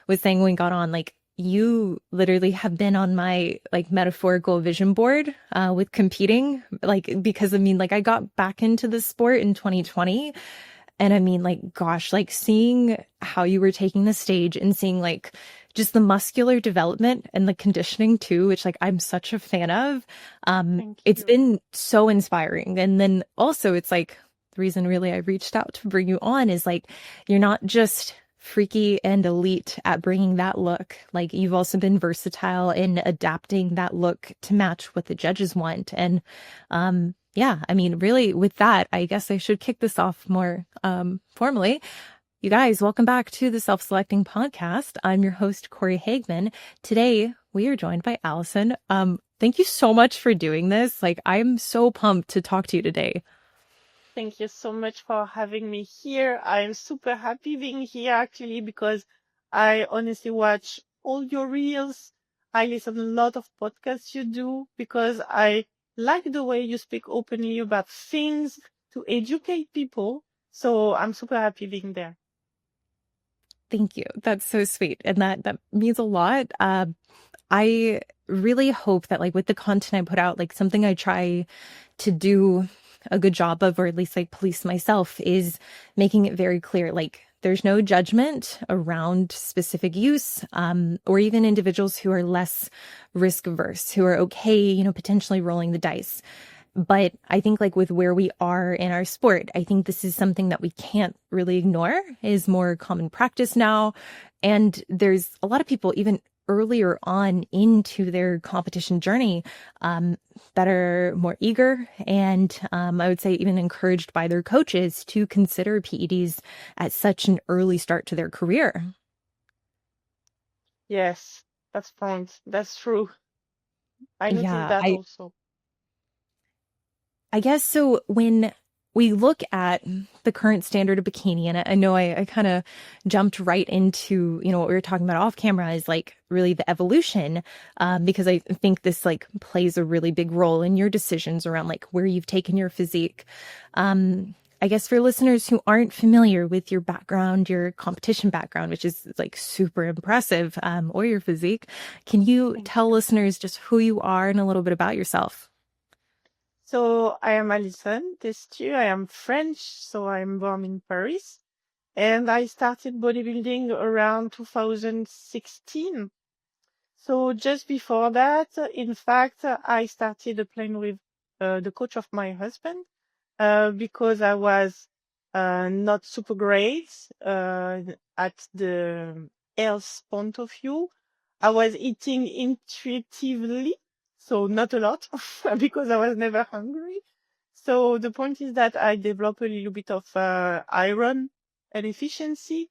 was saying when we got on, like, you literally have been on my like metaphorical vision board with competing, like, because I mean, like, I got back into the sport in 2020. And I mean, like, gosh, like seeing how you were taking the stage and seeing like just the muscular development and the conditioning too, which like I'm such a fan of. Thank It's you. been so inspiring. And then also it's like the reason really I reached out to bring you on is like you're not just freaky and elite at bringing that look. Like you've also been versatile in adapting that look to match what the judges want. And yeah, I mean, really with that, I guess I should kick this off more formally. You guys, welcome back to the Self-Selecting Podcast. I'm your host, Corey Hagman. Today, we are joined by Allison. Thank you so much for doing this. Like, I'm so pumped to talk to you today. Thank you so much for having me here. I'm super happy being here actually because I honestly watch all your reels. I listen a lot of podcasts you do because I like the way you speak openly about things to educate people. So I'm super happy being there. Thank you. That's so sweet. And that means a lot. I really hope that like with the content I put out, like something I try to do a good job of, or at least like police myself, is making it very clear, like there's no judgment around specific use, or even individuals who are less risk averse, who are okay, you know, potentially rolling the dice. But I think like with where we are in our sport, I think this is something that we can't really ignore, is more common practice now. And there's a lot of people even earlier on into their competition journey that are more eager and I would say even encouraged by their coaches to consider PEDs at such an early start to their career. Yes, that's point. That's true. I noticed Yeah, that also. I guess so. When we look at the current standard of bikini, and I know I kind of jumped right into, you know, what we were talking about off camera is like really the evolution, because I think this like plays a really big role in your decisions around like where you've taken your physique. I guess for listeners who aren't familiar with your background, your competition background, which is like super impressive, or your physique, can you Thank tell you. listeners just who you are and a little bit about yourself? So I am Allison Testu. I am French, so I'm born in Paris. And I started bodybuilding around 2016. So just before that, in fact, I started playing with the coach of my husband because I was not super great at the health point of view. I was eating intuitively, so not a lot because I was never hungry. So the point is that I developed a little bit of iron and efficiency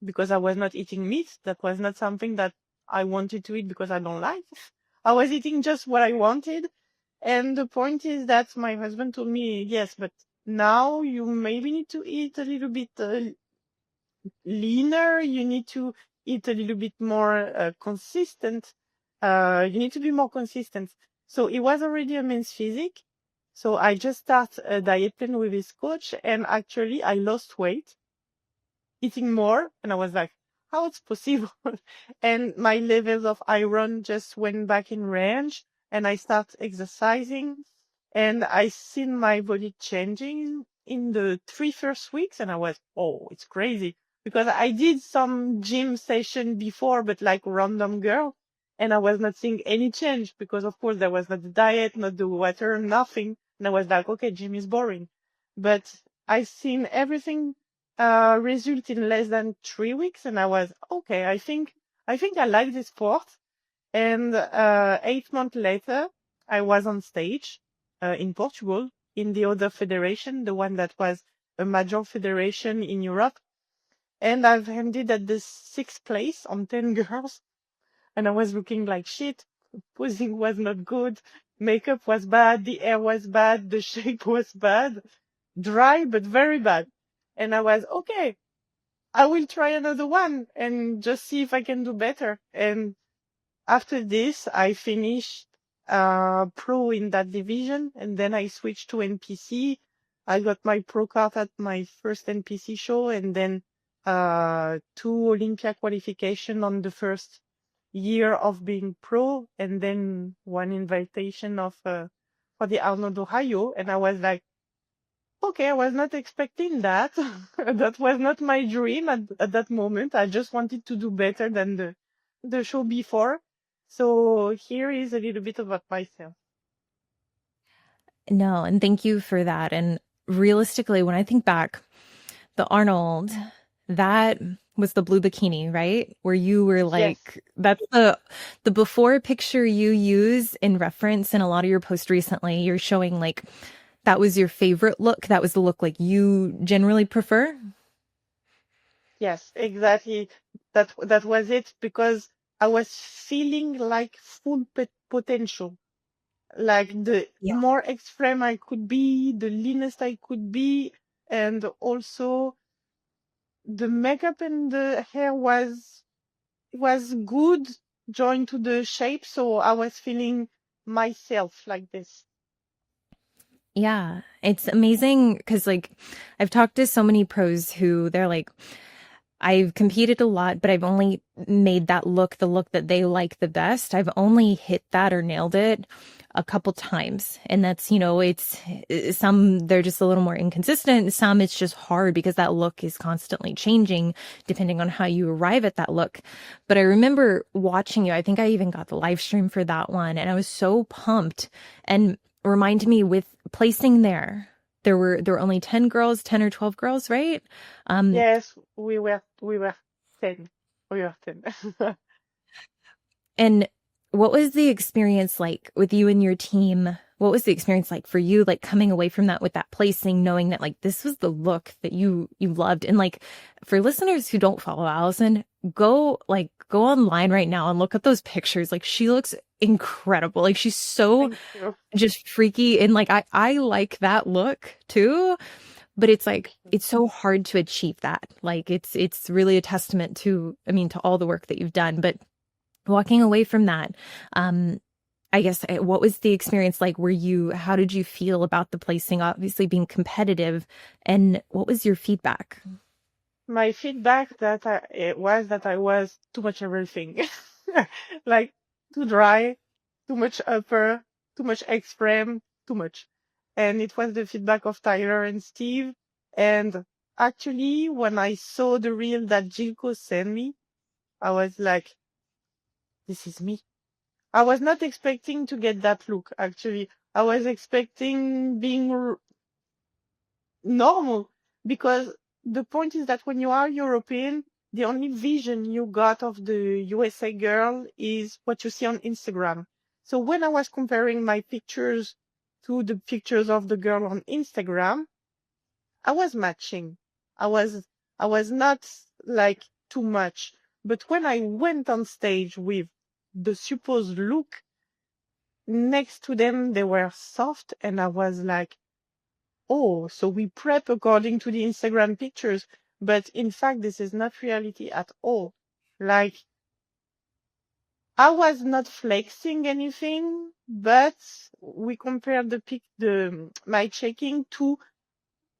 because I was not eating meat. That was not something that I wanted to eat because I don't like. I was eating just what I wanted. And the point is that my husband told me, yes, but now you maybe need to eat a little bit leaner. You need to eat a little bit more consistent. You need to be more consistent. So it was already a men's physique. So I just start a diet plan with his coach and actually I lost weight eating more. And I was like, how it's possible? And my levels of iron just went back in range and I start exercising and I seen my body changing in the 3 first weeks. And I was, oh, it's crazy because I did some gym session before, but like random girl. And I was not seeing any change because of course there was not the diet, not the water, nothing. And I was like, okay, gym is boring. But I seen everything result in less than 3 weeks, and I was okay. I think I like this sport. And 8 months later, I was on stage in Portugal in the other federation, the one that was a major federation in Europe, and I've ended at the 6th place on 10 girls, and I was looking like shit. Posing was not good. Makeup was bad. The hair was bad. The shape was bad. Dry, but very bad. And I was okay. I will try another one and just see if I can do better. And after this, I finished pro in that division, and then I switched to NPC. I got my pro card at my first NPC show, and then two Olympia qualification on the first year of being pro, and then one invitation of for the Arnold, Ohio. And I was like, okay, I was not expecting that. That was not my dream at that moment. I just wanted to do better than the show before. So here is a little bit about myself. No, and thank you for that. And realistically, when I think back, the Arnold, that was the blue bikini, right? Where you were Yes. like, that's the before picture you use in reference in a lot of your posts recently. You're showing like that was your favorite look. That was the look like you generally prefer. Yes, exactly. That was it, because I was feeling like full potential. Like the Yeah. more extreme I could be, the leanest I could be, and also the makeup and the hair was good, joined to the shape, so I was feeling myself like this. Yeah, it's amazing because like I've talked to so many pros who they're like, I've competed a lot, but I've only made that look the look that they like the best. I've only hit that or nailed it a couple times. And that's, it's some they're just a little more inconsistent. Some it's just hard because that look is constantly changing depending on how you arrive at that look. But I remember watching you. I think I even got the live stream for that one and I was so pumped and reminded me with placing there. There were only 10 girls, 10 or 12 girls, right? Um, Yes, we were 10. We were 10. And what was the experience like with you and your team? What was the experience like for you, like coming away from that with that placing, knowing that like this was the look that you loved? And like for listeners who don't follow Allison, go online right now and look at those pictures. Like she looks incredible. Like she's so Thank you. just freaky. And like I like that look too. But it's Thank like you. it's so hard to achieve that. Like it's really a testament to, I mean, to all the work that you've done. But walking away from that, um, I guess what was the experience like? How did you feel about the placing, obviously being competitive, and what was your feedback? My feedback it was that I was too much everything. Like too dry, too much upper, too much extreme, too much. And it was the feedback of Tyler and Steve. And actually, when I saw the reel that Jilko sent me, I was like, this is me. I was not expecting to get that look, actually. I was expecting being normal, because the point is that when you are European, the only vision you got of the USA girl is what you see on Instagram. So when I was comparing my pictures to the pictures of the girl on Instagram, I was matching. I was I was not like too much. But when I went on stage with the supposed look next to them, they were soft, and I was like, oh, so we prep according to the Instagram pictures, but in fact, this is not reality at all. Like, I was not flexing anything, but we compared my checking to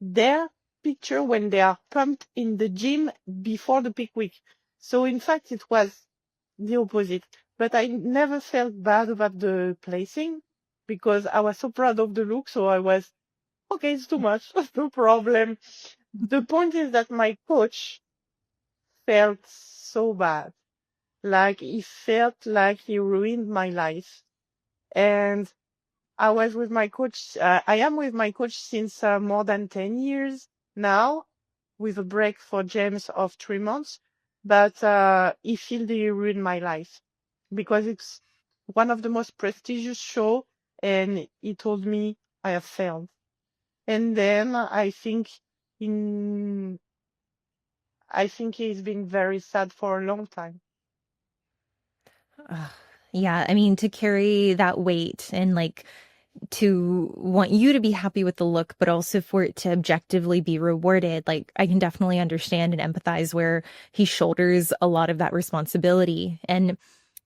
their picture when they are pumped in the gym before the peak week. So in fact, it was the opposite. But I never felt bad about the placing because I was so proud of the look. So I was, okay, it's too much, no problem. The point is that my coach felt so bad. Like he felt like he ruined my life. And I was with my coach. I am with my coach since more than 10 years now, with a break for James of 3 months. But he felt he ruined my life because it's one of the most prestigious show. And he told me I have failed. And then in I think he's been very sad for a long time. Ugh. Yeah, I mean, to carry that weight and like to want you to be happy with the look, but also for it to objectively be rewarded. Like I can definitely understand and empathize where he shoulders a lot of that responsibility. And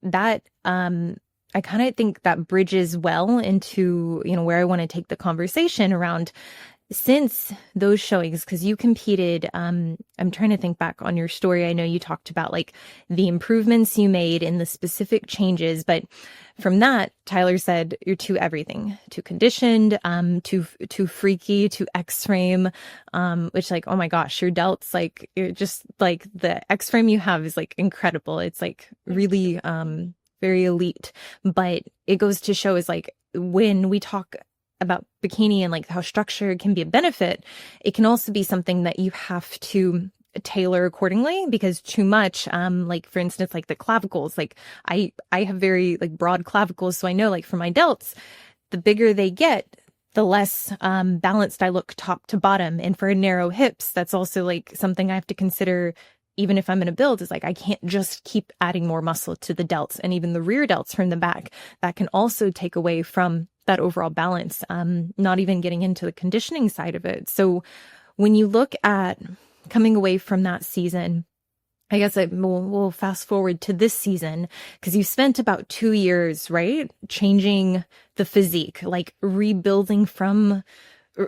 that I kind of think that bridges well into, where I want to take the conversation around since those showings, because you competed, I'm trying to think back on your story. I know you talked about like the improvements you made and the specific changes, but from that, Tyler said you're too everything, too conditioned, too freaky, too X-frame, which like, oh my gosh, your delts, like you're just like the X-frame you have is like incredible. It's like Thank you. really, very elite, but it goes to show is like when we talk about bikini and like how structure can be a benefit, it can also be something that you have to tailor accordingly because too much, like for instance, like the clavicles, like I have very like broad clavicles. So I know like for my delts, the bigger they get, the less balanced I look top to bottom. And for narrow hips, that's also like something I have to consider even if I'm in a build is like I can't just keep adding more muscle to the delts and even the rear delts from the back. That can also take away from that overall balance, not even getting into the conditioning side of it. So when you look at coming away from that season, I guess we'll fast forward to this season because you spent about 2 years, right? Changing the physique, like rebuilding from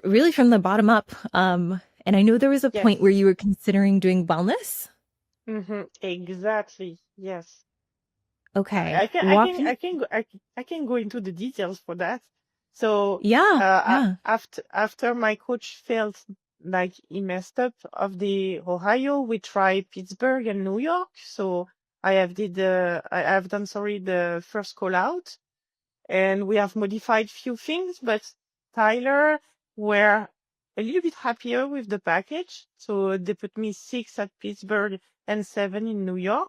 really from the bottom up. And I know there was a point where Yes. you were considering doing wellness. Exactly. Yes. Okay. Walk me. I can go into the details for that. So, Yeah. Yeah. after my coach felt like he messed up of the Ohio, we tried Pittsburgh and New York. So I have done, sorry, the first call out and we have modified few things, but Tyler were a little bit happier with the package. So they put me 6 at Pittsburgh and 7 in New York.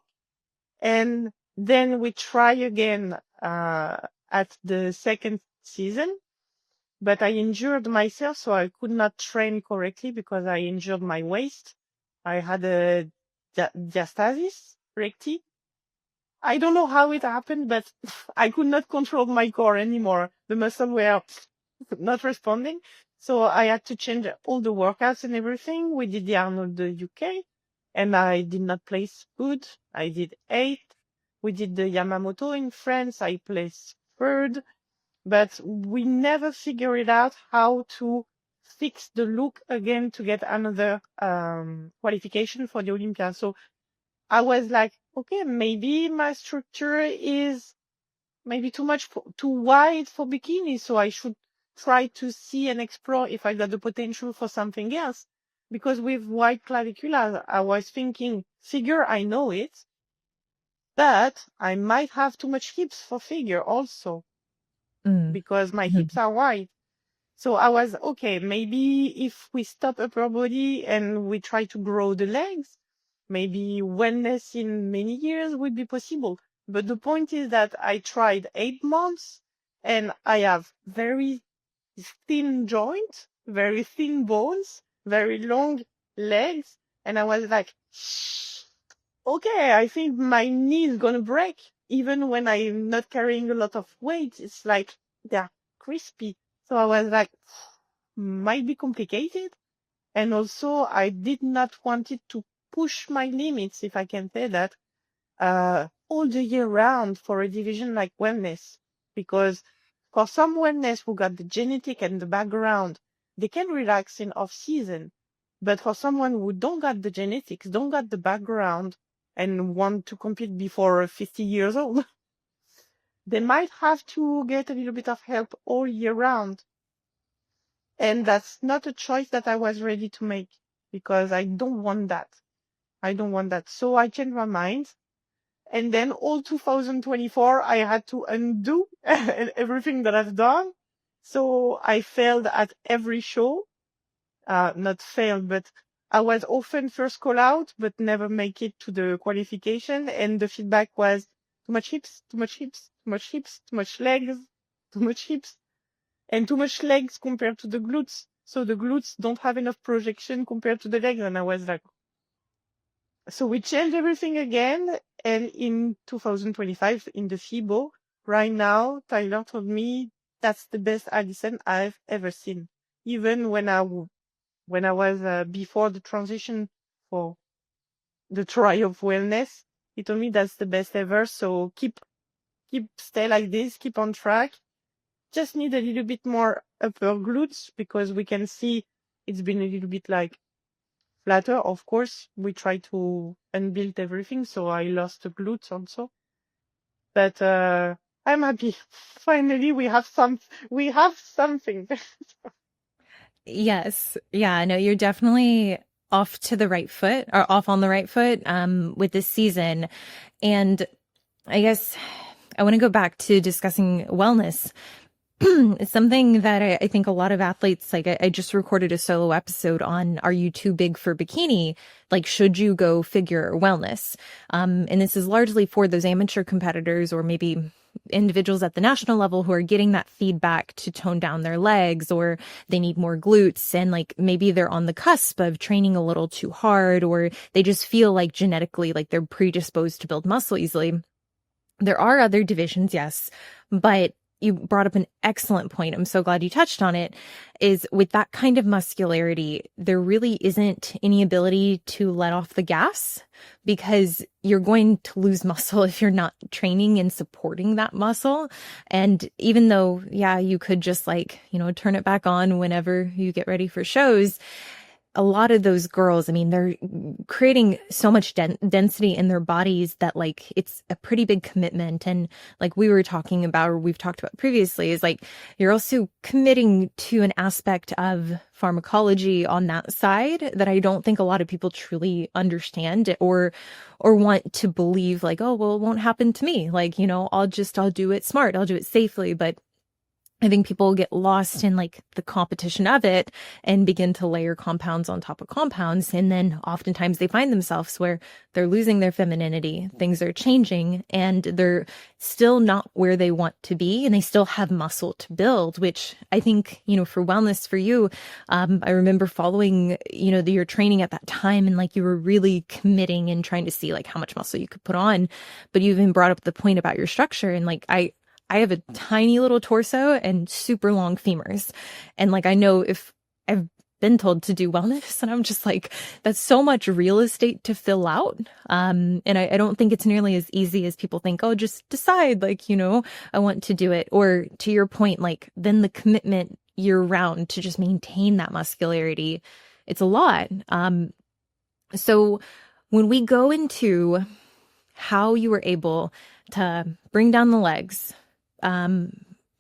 And then we try again at the second season, but I injured myself, so I could not train correctly because I injured my waist. I had a diastasis recti. I don't know how it happened, but I could not control my core anymore. The muscles were not responding. So I had to change all the workouts and everything. We did the Arnold the UK and I did not place good. I did 8th. We did the Yamamoto in France. I placed 3rd, but we never figured out how to fix the look again to get another qualification for the Olympia. So I was like, okay, maybe my structure is maybe too wide for bikini. So I should try to see and explore if I got the potential for something else. Because with wide clavicula, I was thinking figure, I know it, but I might have too much hips for figure also Mm. because my hips are wide. So I was, okay, maybe if we stop upper body and we try to grow the legs, maybe wellness in many years would be possible. But the point is that I tried 8 months and I have very thin joints, very thin bones, very long legs. And I was like, okay, I think my knee is going to break. Even when I'm not carrying a lot of weight, it's like they're crispy. So I was like, might be complicated. And also I did not want it to push my limits, if I can say that, all the year round for a division like wellness. Because for some wellness who got the genetic and the background, they can relax in off season. But for someone who don't got the genetics, don't got the background, and want to compete before 50 years old, they might have to get a little bit of help all year round. And that's not a choice that I was ready to make because I don't want that. I don't want that. So I changed my mind. And then all 2024, I had to undo everything that I've done. So I failed at every show. Not failed, but I was often first call out, but never make it to the qualification. And the feedback was too much hips, too much hips, too much hips, too much legs, too much hips, and too much legs compared to the glutes. So the glutes don't have enough projection compared to the legs. And I was like, so we changed everything again. And in 2025, in the FIBO, right now, Tyler told me that's the best Allison I've ever seen. Even when I was before the transition for the try of wellness, he told me that's the best ever. So stay like this, keep on track. Just need a little bit more upper glutes because we can see it's been a little bit like flatter. Of course, we try to unbuild everything, so I lost the glutes also. But I'm happy. Finally, we have something. Yes. Yeah, no, you're definitely off to the right foot or off on the right foot with this season. And I guess I want to go back to discussing wellness. It's something that I think a lot of athletes, like I just recorded a solo episode on, are you too big for bikini? Like, should you go figure wellness? And this is largely for those amateur competitors or maybe individuals at the national level who are getting that feedback to tone down their legs, or they need more glutes, and like maybe they're on the cusp of training a little too hard, or they just feel like genetically like they're predisposed to build muscle easily. There are other divisions, yes, but you brought up an excellent point. I'm so glad you touched on it. Is with that kind of muscularity, there really isn't any ability to let off the gas, because you're going to lose muscle if you're not training and supporting that muscle. And even though, yeah, you could just like, turn it back on whenever you get ready for shows, a lot of those girls, I mean, they're creating so much density in their bodies that like it's a pretty big commitment. And like we were talking about, or we've talked about previously, is like you're also committing to an aspect of pharmacology on that side that I don't think a lot of people truly understand or want to believe like, oh, well, it won't happen to me. Like, I'll do it smart. I'll do it safely. But I think people get lost in like the competition of it and begin to layer compounds on top of compounds. And then oftentimes they find themselves where they're losing their femininity. Things are changing and they're still not where they want to be. And they still have muscle to build, which I think, for wellness for you, I remember following, your training at that time, and like you were really committing and trying to see like how much muscle you could put on. But you even brought up the point about your structure, and like I have a tiny little torso and super long femurs. And like, I know if I've been told to do wellness, and I'm just like, that's so much real estate to fill out. And I don't think it's nearly as easy as people think, oh, just decide like, I want to do it. Or to your point, like then the commitment year round to just maintain that muscularity, it's a lot. So when we go into how you were able to bring down the legs,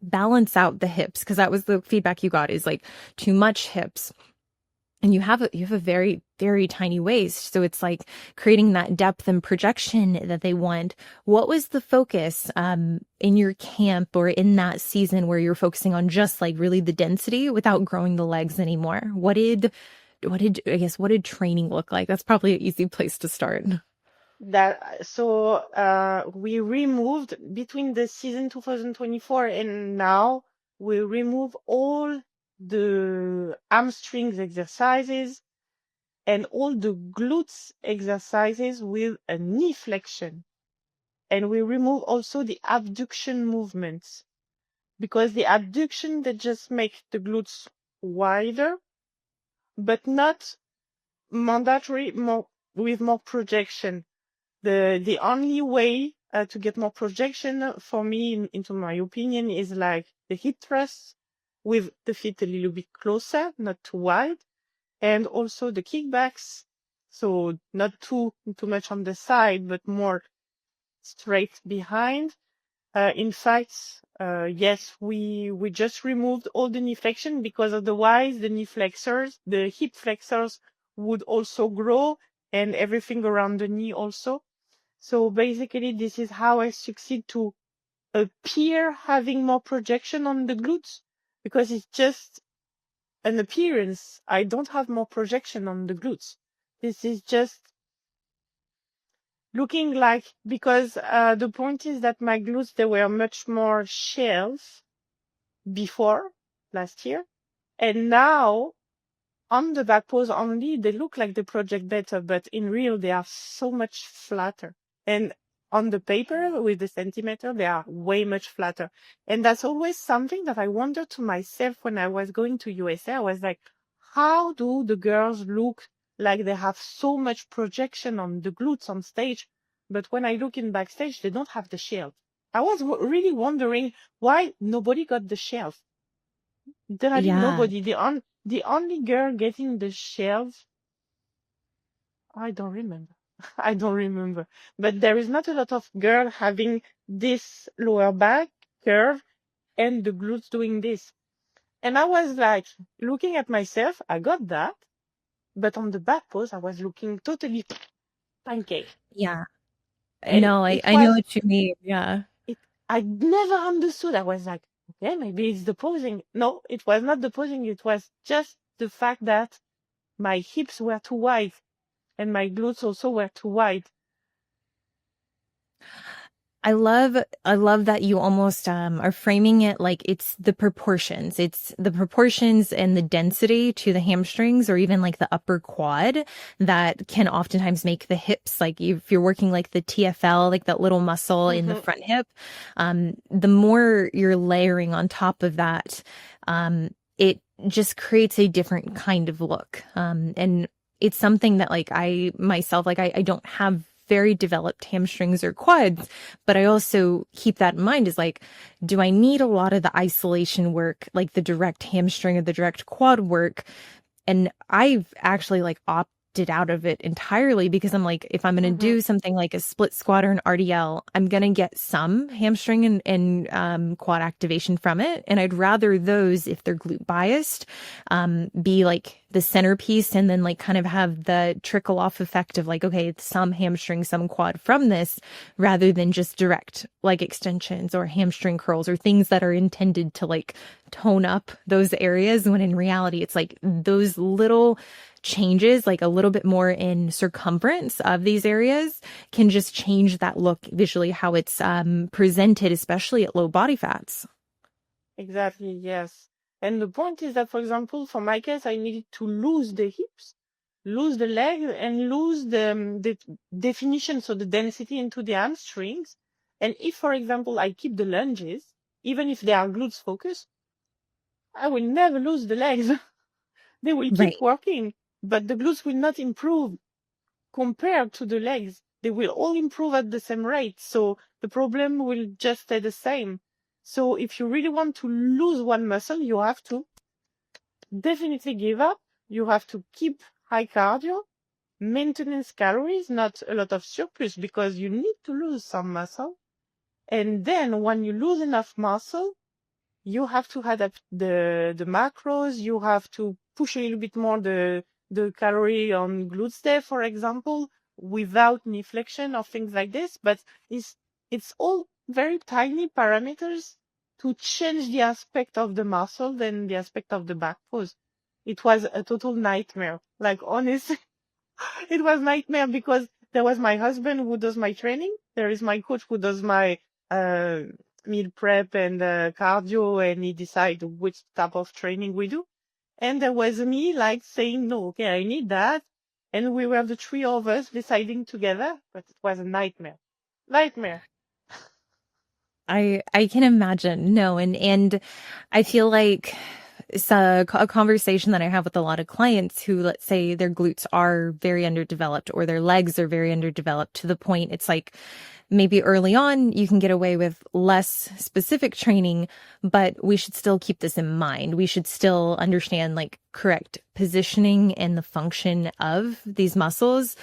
balance out the hips, because that was the feedback you got, is like too much hips, and you have a very, very tiny waist. So it's like creating that depth and projection that they want. What was the focus, in your camp or in that season where you're focusing on just like really the density without growing the legs anymore? What did training look like? That's probably an easy place to start. We removed between the season 2024 and now, we remove all the hamstrings exercises and all the glutes exercises with a knee flexion. And we remove also the abduction movements, because the abduction, they just make the glutes wider, but not mandatory with more projection. The only way to get more projection for me, into my opinion, is like the hip thrusts with the feet a little bit closer, not too wide, and also the kickbacks. So not too much on the side, but more straight behind. In fact, yes, we just removed all the knee flexion, because otherwise the hip flexors would also grow, and everything around the knee also. So basically, this is how I succeed to appear having more projection on the glutes, because it's just an appearance. I don't have more projection on the glutes. This is just looking like, because the point is that my glutes, they were much more shells before last year. And now on the back pose only, they look like they project better, but in real, they are so much flatter. And on the paper with the centimeter, they are way much flatter. And that's always something that I wonder to myself when I was going to USA. I was like, how do the girls look like they have so much projection on the glutes on stage, but when I look in backstage, they don't have the shelf? I was really wondering why nobody got the shelf. Literally Yeah. nobody. The only girl getting the shelf, I don't remember. I don't remember. But there is not a lot of girl having this lower back curve and the glutes doing this. And I was like looking at myself, I got that, but on the back pose, I was looking totally pancake. Yeah. And No, it I know was, what you mean. Yeah. I never understood. I was like, okay, maybe it's the posing. No, it was not the posing. It was just the fact that my hips were too wide and my glutes also were too wide. I love that you almost are framing it like it's the proportions. It's the proportions and the density to the hamstrings or even like the upper quad that can oftentimes make the hips like if you're working like the TFL, like that little muscle in the Mm-hmm. front hip, the more you're layering on top of that, it just creates a different kind of look. And it's something that like I myself, like I don't have very developed hamstrings or quads, but I also keep that in mind is like, do I need a lot of the isolation work, like the direct hamstring or the direct quad work? And I've actually like opted out of it entirely because I'm like, if I'm going to Mm-hmm. do something like a split squat or an RDL, I'm going to get some hamstring and quad activation from it. And I'd rather those, if they're glute biased, be like the centerpiece and then like kind of have the trickle off effect of like, okay, some hamstring, some quad from this rather than just direct leg extensions or hamstring curls or things that are intended to like tone up those areas when in reality it's like those little changes like a little bit more in circumference of these areas can just change that look visually how it's presented, especially at low body fats. Exactly, yes. And the point is that, for example, for my case, I needed to lose the hips, lose the leg, and lose the definition, so the density into the hamstrings. And if, for example, I keep the lunges, even if they are glutes focused, I will never lose the legs. They will keep Right. working, but the glutes will not improve compared to the legs. They will all improve at the same rate. So the problem will just stay the same. So if you really want to lose one muscle, you have to definitely give up. You have to keep high cardio, maintenance calories, not a lot of surplus because you need to lose some muscle. And then when you lose enough muscle, you have to adapt the macros. You have to push a little bit more the calorie on glutes day, for example, without knee flexion or things like this. But it's all very tiny parameters to change the aspect of the muscle than the aspect of the back pose. It was a total nightmare. Like honestly, it was nightmare because there was my husband who does my training. There is my coach who does my uh, meal prep and cardio, and he decide which type of training we do. And there was me like saying, no, okay, I need that. And we were the three of us deciding together, but it was a nightmare. Nightmare. I can imagine. No, and I feel like it's a conversation that I have with a lot of clients who, let's say, their glutes are very underdeveloped or their legs are very underdeveloped to the point it's like maybe early on you can get away with less specific training, but we should still keep this in mind. We should still understand like correct positioning and the function of these muscles.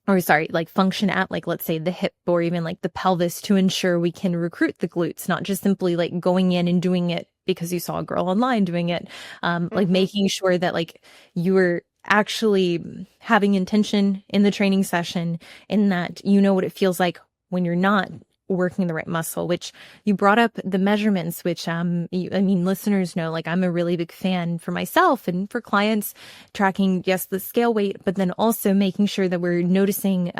Or sorry, like function at like, let's say the hip or even like the pelvis to ensure we can recruit the glutes, not just simply like going in and doing it because you saw a girl online doing it. Like Mm-hmm. making sure that like you were actually having intention in the training session and that you know what it feels like when you're not working the right muscle, which you brought up the measurements, which I mean, listeners know, like I'm a really big fan for myself and for clients tracking, yes, the scale weight, but then also making sure that we're noticing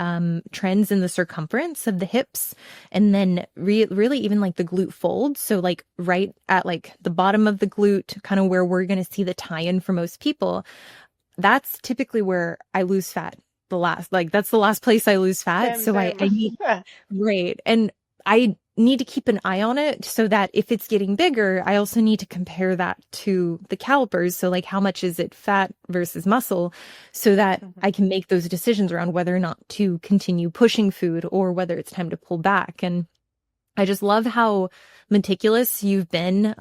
trends in the circumference of the hips and then really even like the glute fold. So like right at like the bottom of the glute, kind of where we're going to see the tie-in for most people. That's typically where I lose fat. That's the last place I lose fat. Same, So I same. need, right. And I need to keep an eye on it so that if it's getting bigger, I also need to compare that to the calipers. So like how much is it fat versus muscle so that I can make those decisions around whether or not to continue pushing food or whether it's time to pull back. And I just love how meticulous you've been,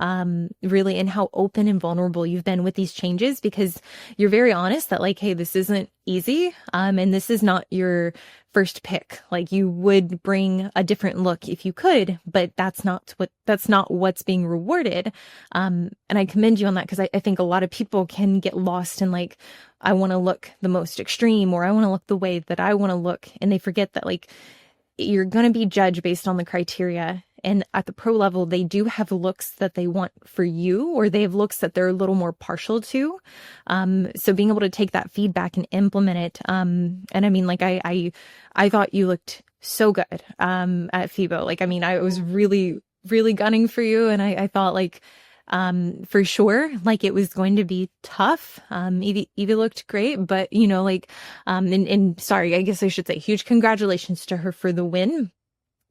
really, and how open and vulnerable you've been with these changes, because you're very honest that like, hey, this isn't easy. And this is not your first pick. Like you would bring a different look if you could, but that's not what's being rewarded. And I commend you on that because I think a lot of people can get lost in like, I want to look the most extreme or I want to look the way that I want to look. And they forget that like, you're going to be judged based on the criteria. And at the pro level, they do have looks that they want for you, or they have looks that they're a little more partial to. So being able to take that feedback and implement it. And I mean, like I thought you looked so good, at FIBO. Like, I mean, I was really, really gunning for you. And I thought like, for sure, like it was going to be tough. Evie looked great, but you know, like, and sorry, I guess I should say huge congratulations to her for the win.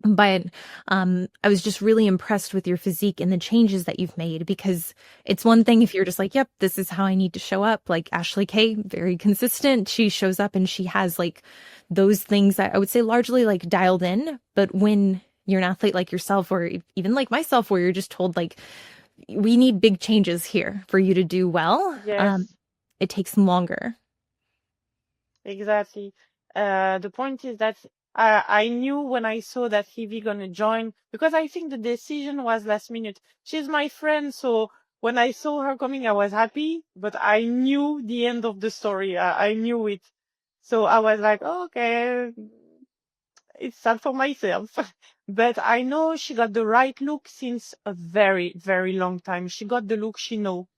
But I was just really impressed with your physique and the changes that you've made, because it's one thing if you're just like, yep, this is how I need to show up. Like Ashley Kay, very consistent. She shows up and she has like those things that I would say largely like dialed in. But when you're an athlete like yourself, or even like myself, where you're just told like, we need big changes here for you to do well, Yes, it takes longer. exactly. The point is that I knew when I saw that Evie gonna join, because I think the decision was last minute. She's my friend, so when I saw her coming, I was happy, but I knew the end of the story. I knew it. So I was like, "Oh, okay, it's sad for myself." But I know she got the right look since a very, very long time. She got the look she know.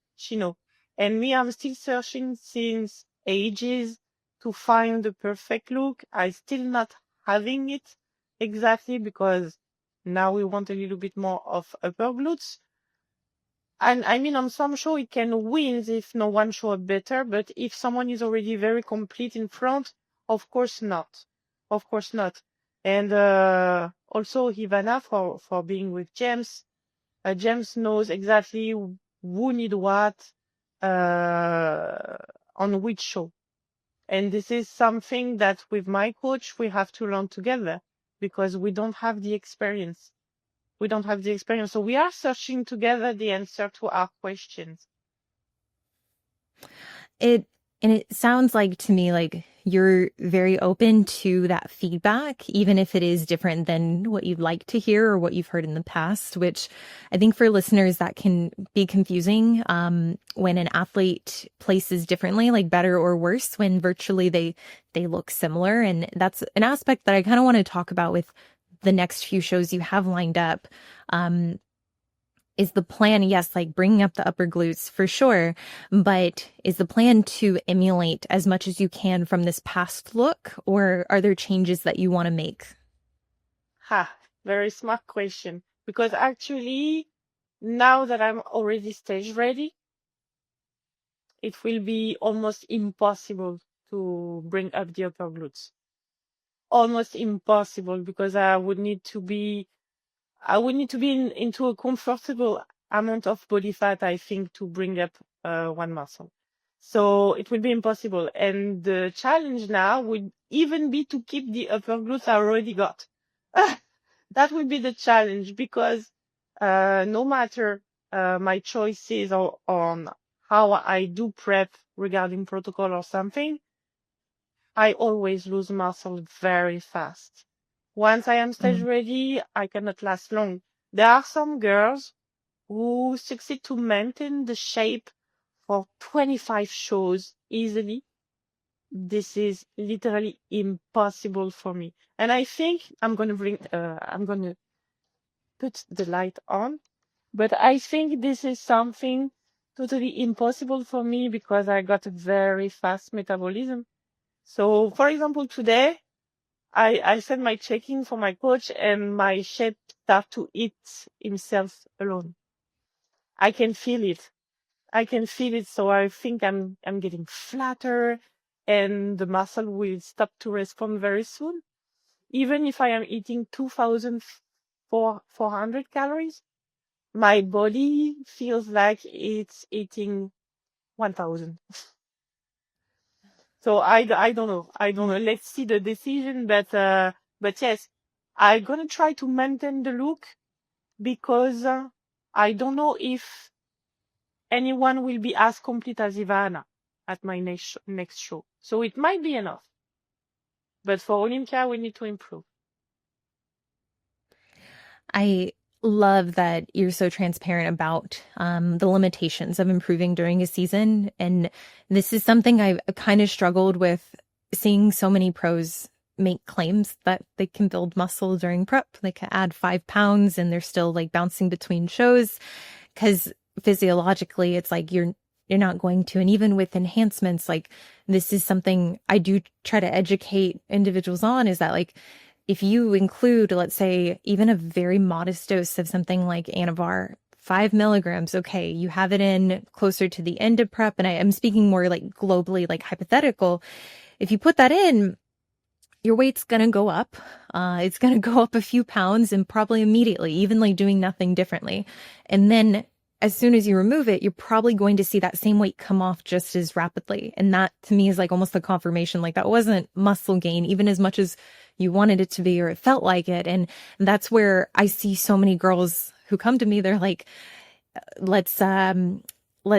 And me, I'm still searching since ages to find the perfect look. I still not having it exactly, because now we want a little bit more of upper glutes. And I mean, on some show, it can win if no one show up better. But if someone is already very complete in front, of course not. Of course not. And also Ivana for being with James. James knows exactly who need what uh, on which show. And this is something that with my coach we have to learn together, because we don't have the experience. We don't have the experience. So we are searching together the answer to our questions. It and it sounds like to me like you're very open to that feedback, even if it is different than what you'd like to hear or what you've heard in the past, which I think for listeners that can be confusing, when an athlete places differently, like better or worse, when virtually they look similar. And that's an aspect that I kind of want to talk about with the next few shows you have lined up. Um, is the plan, yes, like bringing up the upper glutes for sure, but is the plan to emulate as much as you can from this past look, or are there changes that you want to make? Ha, very smart question. Because actually, now that I'm already stage ready, it will be almost impossible to bring up the upper glutes. Almost impossible, because I would need to be into a comfortable amount of body fat, I think, to bring up one muscle. So it will be impossible. And the challenge now would even be to keep the upper glutes I already got. That would be the challenge, because no matter my choices on how I do prep regarding protocol or something, I always lose muscle very fast. Once I am stage Mm. ready, I cannot last long. There are some girls who succeed to maintain the shape for 25 shows easily. This is literally impossible for me. And I think I'm going to put the light on, but I think this is something totally impossible for me, because I got a very fast metabolism. So, for example, today, I sent my check-in for my coach, and my shape start to eat himself alone. I can feel it. I can feel it. So I think I'm getting flatter, and the muscle will stop to respond very soon. Even if I am eating 2,400 calories, my body feels like it's eating 1,000. So I don't know. I don't know. Let's see the decision, but yes, I'm going to try to maintain the look because I don't know if anyone will be as complete as Ivana at my next show. So it might be enough. But for Olympia, we need to improve. I love that you're so transparent about the limitations of improving during a season. And this is something I've kind of struggled with, seeing so many pros make claims that they can build muscle during prep. They can add 5 pounds and they're still like bouncing between shows, because physiologically it's like you're not going to. And even with enhancements, like this is something I do try to educate individuals on, is that like if you include, let's say, even a very modest dose of something like Anavar, 5 milligrams, okay, you have it in closer to the end of prep. And I am speaking more like globally, like hypothetical. If you put that in, your weight's going to go up. It's going to go up a few pounds, and probably immediately, even like doing nothing differently. And then as soon as you remove it, you're probably going to see that same weight come off just as rapidly. And that to me is like almost the confirmation, like that wasn't muscle gain, even as much as you wanted it to be, or it felt like it. And that's where I see so many girls who come to me, they're like, let's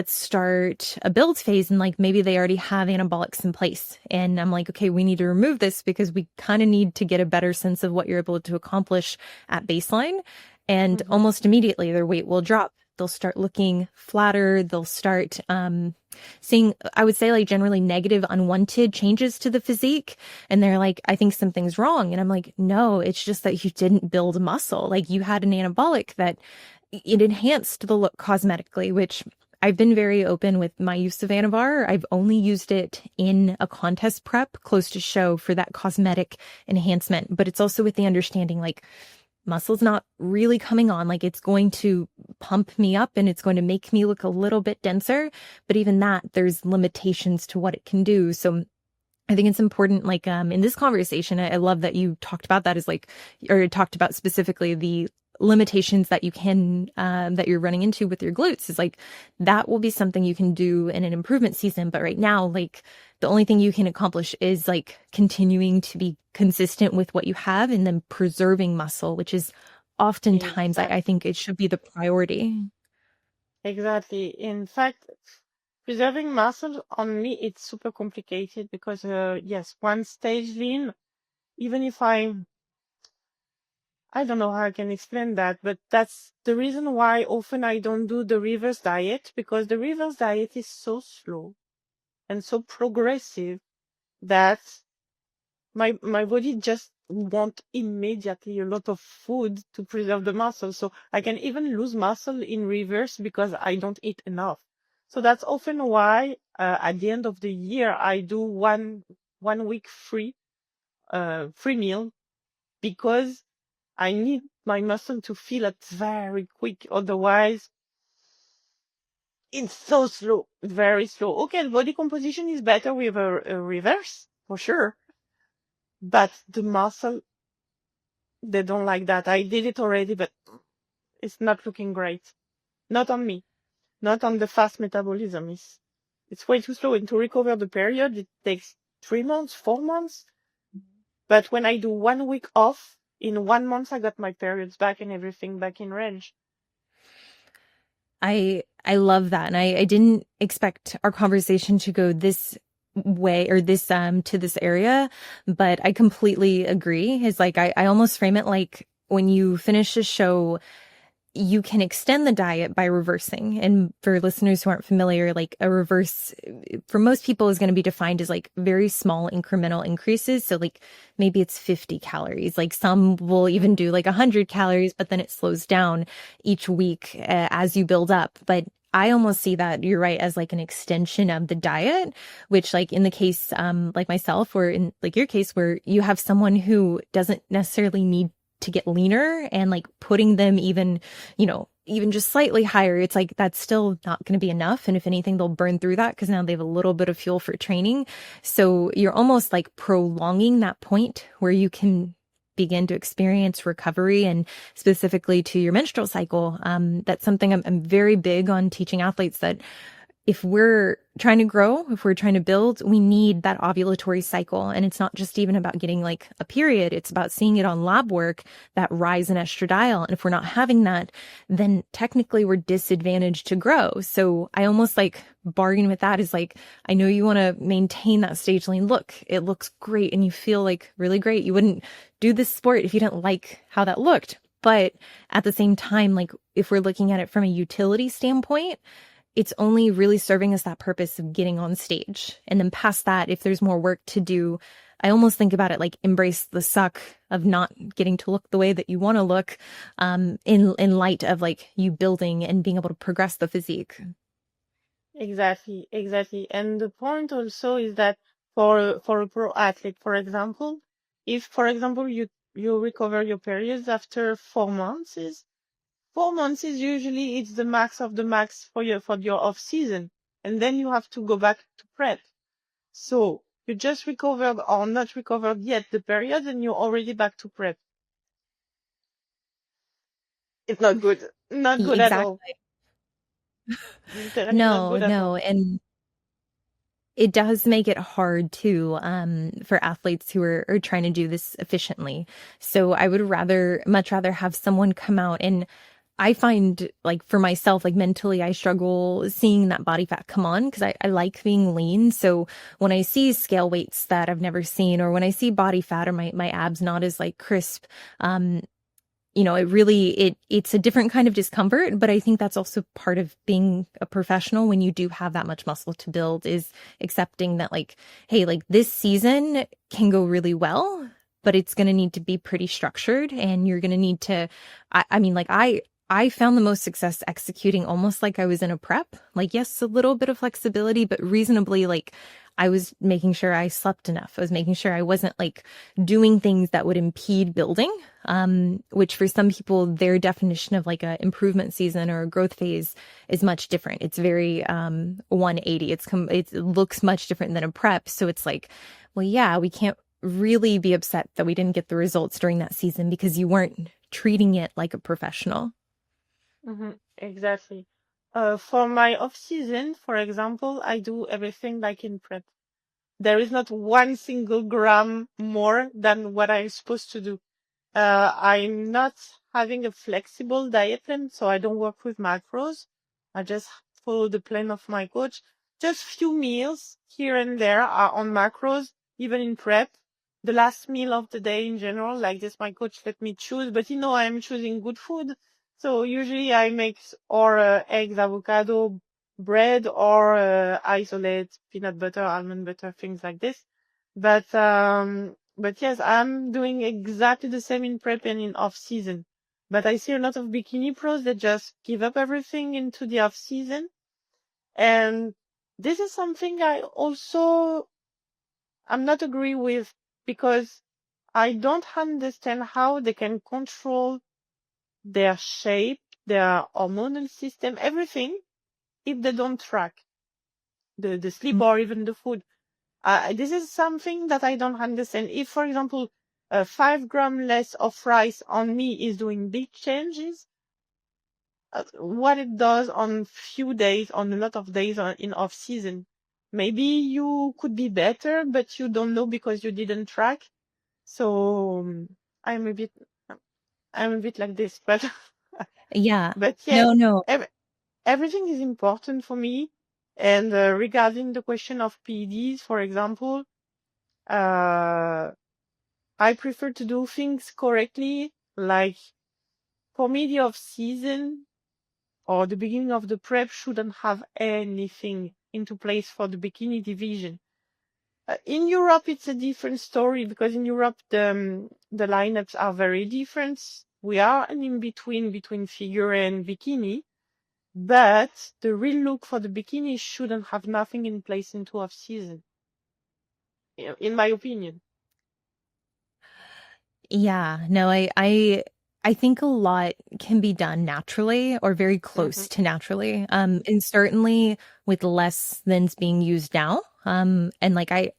start a build phase. And like, maybe they already have anabolics in place. And I'm like, okay, we need to remove this because we kind of need to get a better sense of what you're able to accomplish at baseline. And almost immediately their weight will drop. They'll start looking flatter. They'll start seeing, I would say, like generally negative, unwanted changes to the physique. And they're like, I think something's wrong. And I'm like, no, it's just that you didn't build muscle. Like you had an anabolic that it enhanced the look cosmetically, which I've been very open with my use of Anavar. I've only used it in a contest prep close to show for that cosmetic enhancement. But it's also with the understanding, like, muscle's not really coming on. Like it's going to pump me up and it's going to make me look a little bit denser. But even that, there's limitations to what it can do. So I think it's important, like, in this conversation, I love that you talked about that, as like, or talked about specifically the limitations that you can, that you're running into with your glutes, is like, that will be something you can do in an improvement season. But right now, like, the only thing you can accomplish is like continuing to be consistent with what you have and then preserving muscle, which is oftentimes, I think it should be the priority. Exactly. In fact, preserving muscle on me, it's super complicated because, yes, one stage lean, even if I don't know how I can explain that, but that's the reason why often I don't do the reverse diet, because the reverse diet is so slow and so progressive that my body just want immediately a lot of food to preserve the muscle. So I can even lose muscle in reverse because I don't eat enough. So that's often why at the end of the year I do one week free meal, because I need my muscle to feel it very quick. Otherwise, it's so slow, very slow. Okay, the body composition is better with a reverse, for sure. But the muscle, they don't like that. I did it already, but it's not looking great. Not on me. Not on the fast metabolism. It's way too slow. And to recover the period, it takes 3 months, 4 months. But when I do 1 week off, in 1 month, I got my periods back and everything back in range. I love that. And I didn't expect our conversation to go this way, or this to this area, but I completely agree. It's like I almost frame it like, when you finish a show, you can extend the diet by reversing. And for listeners who aren't familiar, like a reverse for most people is going to be defined as like very small incremental increases. So like maybe it's 50 calories, like some will even do like 100 calories, but then it slows down each week as you build up. But I almost see that, you're right, as like an extension of the diet, which like in the case, like myself, or in like your case, where you have someone who doesn't necessarily need to get leaner, and like putting them even, even just slightly higher, it's like, that's still not going to be enough. And if anything, they'll burn through that because now they have a little bit of fuel for training. So you're almost like prolonging that point where you can begin to experience recovery. And specifically to your menstrual cycle, that's something I'm very big on teaching athletes, that if we're trying to grow, if we're trying to build, we need that ovulatory cycle. And it's not just even about getting like a period. It's about seeing it on lab work, that rise in estradiol. And if we're not having that, then technically we're disadvantaged to grow. So I almost like bargain with that is like, I know you want to maintain that stage lane look. It looks great and you feel like really great. You wouldn't do this sport if you didn't like how that looked. But at the same time, like if we're looking at it from a utility standpoint, it's only really serving us that purpose of getting on stage. And then past that, if there's more work to do, I almost think about it like embrace the suck of not getting to look the way that you want to look, in light of like you building and being able to progress the physique. Exactly, exactly. And the point also is that for a pro athlete, for example, if for example you recover your periods after 4 months, 4 months is usually it's the max of the max for your off season, and then you have to go back to prep. So you just recovered or not recovered yet the period, and you're already back to prep. It's not good, not good at all. Exactly. Literally not No, good at no. all. And it does make it hard too, for athletes who are trying to do this efficiently. So I would much rather have someone come out and I find like for myself, like mentally, I struggle seeing that body fat come on because I like being lean. So when I see scale weights that I've never seen, or when I see body fat or my abs not as like crisp, it's a different kind of discomfort, but I think that's also part of being a professional when you do have that much muscle to build is accepting that like, hey, like this season can go really well, but it's going to need to be pretty structured and you're going to need to, I mean, like I found the most success executing almost like I was in a prep, like, yes, a little bit of flexibility, but reasonably like I was making sure I slept enough. I was making sure I wasn't like doing things that would impede building, which for some people, their definition of like a improvement season or a growth phase is much different. It's very 180. It looks much different than a prep. So it's like, well, yeah, we can't really be upset that we didn't get the results during that season because you weren't treating it like a professional. Exactly. For my off season, for example, I do everything like in prep. There is not one single gram more than what I'm supposed to do. I'm not having a flexible diet plan, so I don't work with macros. I just follow the plan of my coach. Just few meals here and there are on macros, even in prep. The last meal of the day in general, like this, my coach let me choose, but I'm choosing good food. So usually I make or eggs, avocado, bread, or isolate peanut butter, almond butter, things like this. But yes, I'm doing exactly the same in prep and in off season. But I see a lot of bikini pros that just give up everything into the off season. And this is something I'm not agree with because I don't understand how they can control their shape, their hormonal system, everything if they don't track the sleep or even the food. This is something that I don't understand. If, for example, 5 gram less of rice on me is doing big changes, what it does on few days, on a lot of days in off season, maybe you could be better, but you don't know because you didn't track. So I'm a bit, I'm a bit like this, but Yeah. but yes, No, no. everything is important for me. And regarding the question of PEDs, for example, uh, I prefer to do things correctly. Like for me, the off season or the beginning of the prep shouldn't have anything into place for the bikini division. In Europe, it's a different story because in Europe, the lineups are very different. We are an in between figure and bikini, but the real look for the bikini shouldn't have nothing in place into off season, in my opinion. Yeah, no, I think a lot can be done naturally or very hmm close to naturally. And certainly with less than's being used now. And like I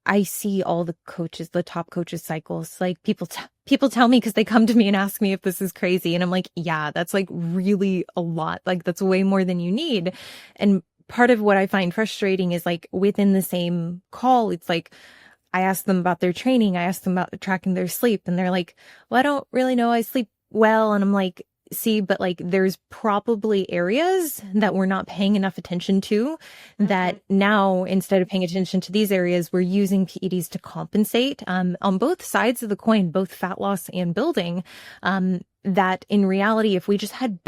I see all the coaches, the top coaches cycles, like people people tell me because they come to me and ask me if this is crazy. And I'm like, yeah, that's like really a lot. Like that's way more than you need. And part of what I find frustrating is like within the same call, it's like, I ask them about their training. I ask them about tracking their sleep and they're like, well, I don't really know. I sleep well. And I'm like, see, but like there's probably areas that we're not paying enough attention to Mm-hmm. that now instead of paying attention to these areas, we're using PEDs to compensate on both sides of the coin, both fat loss and building. That in reality, if we just had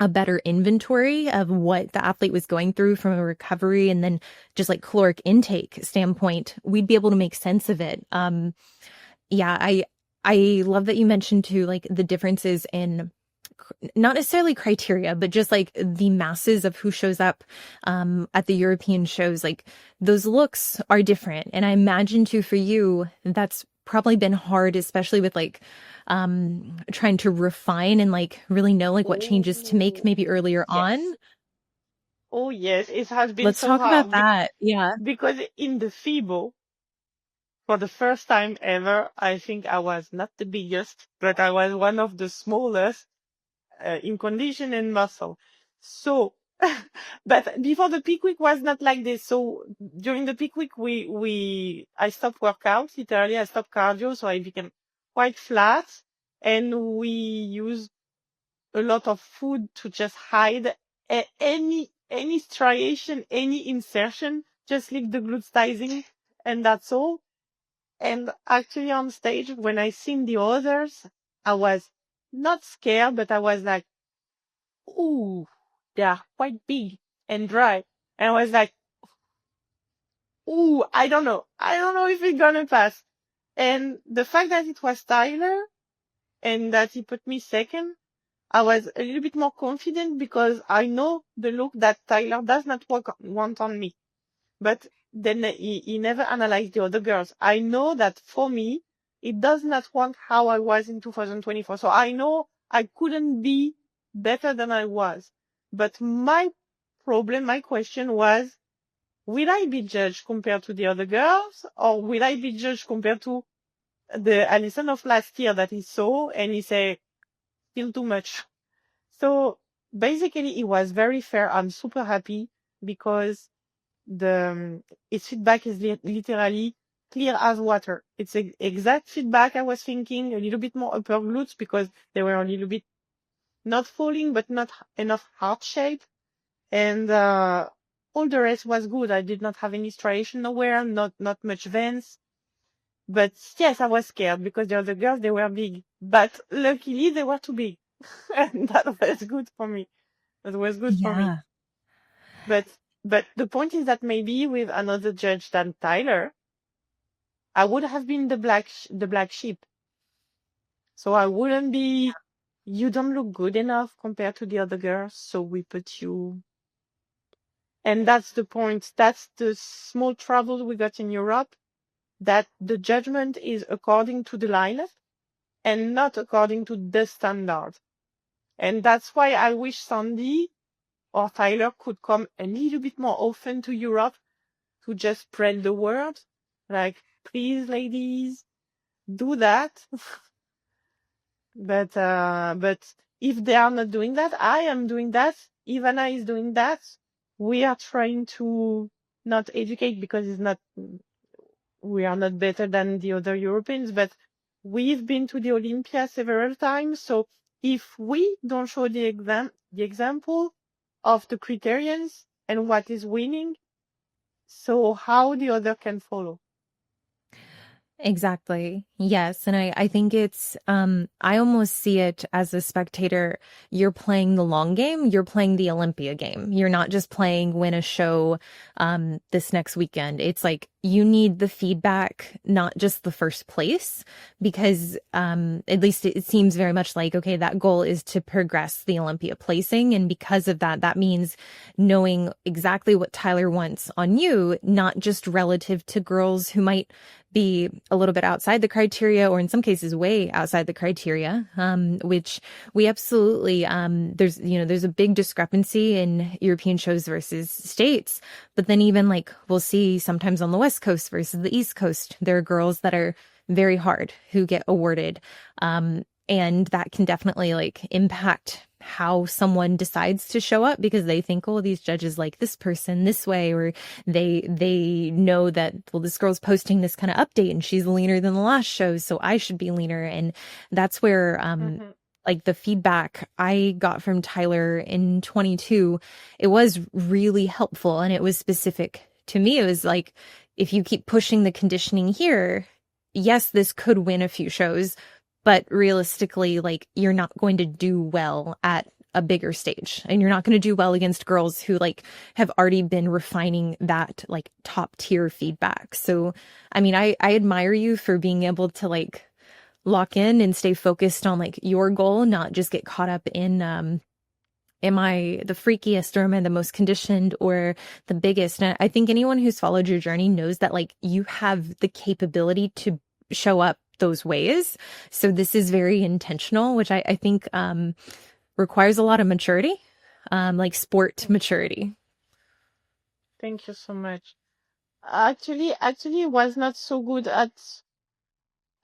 a better inventory of what the athlete was going through from a recovery and then just like caloric intake standpoint, we'd be able to make sense of it. Yeah, I love that you mentioned too, like the differences in not necessarily criteria, but just like the masses of who shows up at the European shows. Like those looks are different. And I imagine too for you, that's probably been hard, especially with like trying to refine and like really know like what changes to make Oh, maybe earlier on. yes. Oh, yes. It has been Let's so talk about hard that. Yeah. because in the FIBO, for the first time ever, I think I was not the biggest, but I was one of the smallest in condition and muscle. So, but before the peak week was not like this. So during the peak week, I stopped workouts. Literally, I stopped cardio. So I became quite flat and we used a lot of food to just hide any striation, any insertion, just leave the glutes rising and that's all. And actually on stage, when I seen the others, I was not scared, but I was like, ooh, they are quite big and dry. And I was like, ooh, I don't know. I don't know if it's gonna pass. And the fact that it was Tyler and that he put me second, I was a little bit more confident because I know the look that Tyler does not want on me. But then he never analyzed the other girls. I know that for me, it does not want how I was in 2024. So I know I couldn't be better than I was. But my problem, my question was, will I be judged compared to the other girls or will I be judged compared to the Allison of last year that he saw and he said, still too much. So basically it was very fair. I'm super happy because the its feedback is literally clear as water. It's exact feedback I was thinking, a little bit more upper glutes because they were a little bit not falling, but not enough heart shape. And all the rest was good. I did not have any striation nowhere, not much veins. But yes, I was scared because the other girls, they were big. But luckily, they were too big. And that was good for me. That was good for me. Yeah. But but the point is that maybe with another judge than Tyler, I would have been the black sheep. So I wouldn't be, you don't look good enough compared to the other girls, so we put you. And that's the point. That's the small trouble we got in Europe, that the judgment is according to the lineup and not according to the standard. And that's why I wish Sandy or Tyler could come a little bit more often to Europe to just spread the word. Like, please, ladies, do that. But if they are not doing that, I am doing that. Ivana is doing that. We are trying to not educate because we are not better than the other Europeans, but we've been to the Olympia several times. So if we don't show the example of the criterions and what is winning, so how the other can follow? Exactly. Yes. And I think it's, I almost see it as a spectator, you're playing the long game, you're playing the Olympia game. You're not just playing win a show, this next weekend. It's like you need the feedback, not just the first place, because, at least it seems very much like, okay, that goal is to progress the Olympia placing. And because of that, that means knowing exactly what Tyler wants on you, not just relative to girls who might be a little bit outside the criteria or in some cases way outside the criteria, which we absolutely, there's a big discrepancy in European shows versus States. But then even like we'll see sometimes on the West Coast versus the East Coast, there are girls that are very hard who get awarded. And that can definitely like impact how someone decides to show up because they think, oh, these judges like this person this way, or they know that, well, this girl's posting this kind of update and she's leaner than the last show, so I should be leaner. And that's where Mm-hmm. like the feedback I got from Tyler in 22, it was really helpful and it was specific to me. It was like, if you keep pushing the conditioning here, yes, this could win a few shows, but realistically, like you're not going to do well at a bigger stage and you're not going to do well against girls who like have already been refining that like top tier feedback. So, I mean, I admire you for being able to like lock in and stay focused on like your goal, not just get caught up in am I the freakiest or am I the most conditioned or the biggest? And I think anyone who's followed your journey knows that like you have the capability to show up those ways. So this is very intentional, which I think requires a lot of maturity, like sport maturity. Thank you so much. Actually, it was not so good at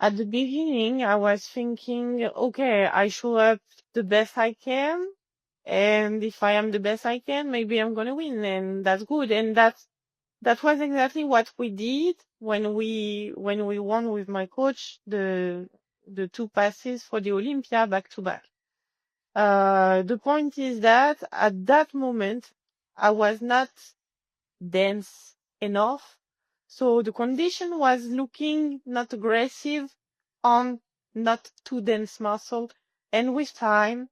the beginning. I was thinking, okay, I show up the best I can, and if I am the best I can, maybe I'm gonna win, and that's good. And that was exactly what we did when we won with my coach the two passes for the Olympia back to back. The point is that at that moment I was not dense enough. So the condition was looking not aggressive on not too dense muscle. And with time,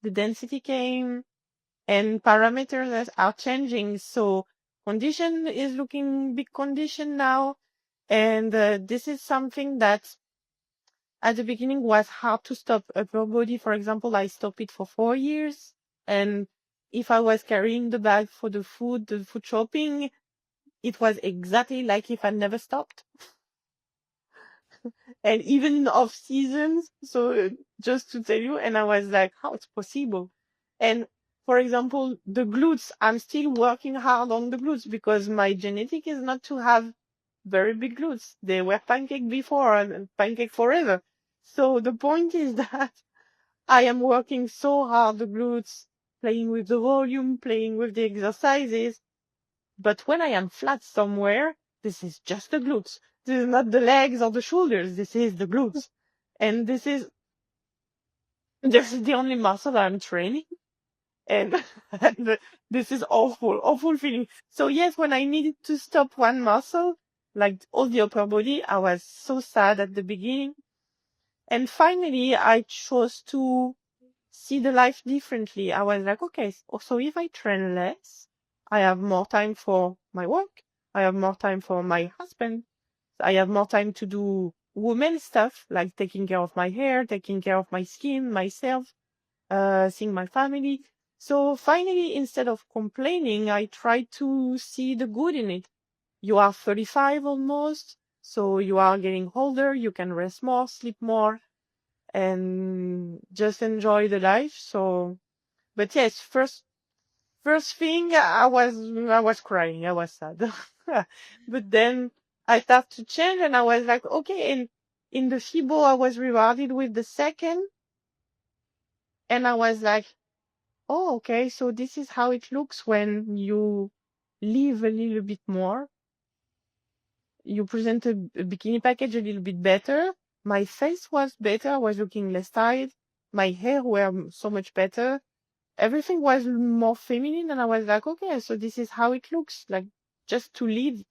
the density came and parameters are changing. So condition is looking big condition now. And this is something that at the beginning was hard to stop. Upper body, for example, I stopped it for 4 years. And if I was carrying the bag for the food shopping, it was exactly like if I never stopped. And even in off seasons. So just to tell you, and I was like, how it's possible? And for example, the glutes, I'm still working hard on the glutes because my genetic is not to have very big glutes. They were pancake before and pancake forever. So the point is that I am working so hard the glutes, playing with the volume, playing with the exercises. But when I am flat somewhere, this is just the glutes. This is not the legs or the shoulders. This is the glutes. And this is the only muscle I'm training. And, and this is awful feeling. So yes, when I needed to stop one muscle, like all the upper body, I was so sad at the beginning. And finally, I chose to see the life differently. I was like, okay, so if I train less, I have more time for my work. I have more time for my husband. I have more time to do women stuff, like taking care of my hair, taking care of my skin, myself, seeing my family. So finally, instead of complaining, I try to see the good in it. You are 35 almost, so you are getting older. You can rest more, sleep more, and just enjoy the life. So, but yes, first thing I was crying. I was sad. But then I started to change and I was like, okay. And in the FIBO, I was rewarded with the second. And I was like, oh, okay. So this is how it looks when you live a little bit more. You present a bikini package a little bit better. My face was better. I was looking less tired. My hair were so much better. Everything was more feminine. And I was like, okay, so this is how it looks like just to live.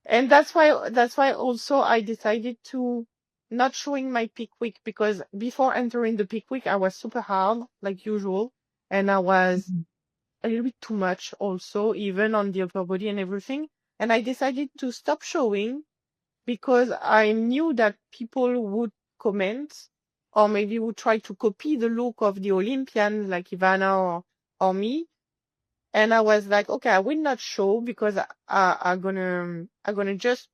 And that's why also I decided to not showing my peak week because before entering the peak week, I was super hard like usual. And I was a little bit too much also, even on the upper body and everything. And I decided to stop showing because I knew that people would comment or maybe would try to copy the look of the Olympians like Ivana or me. And I was like, okay, I will not show because I'm gonna just,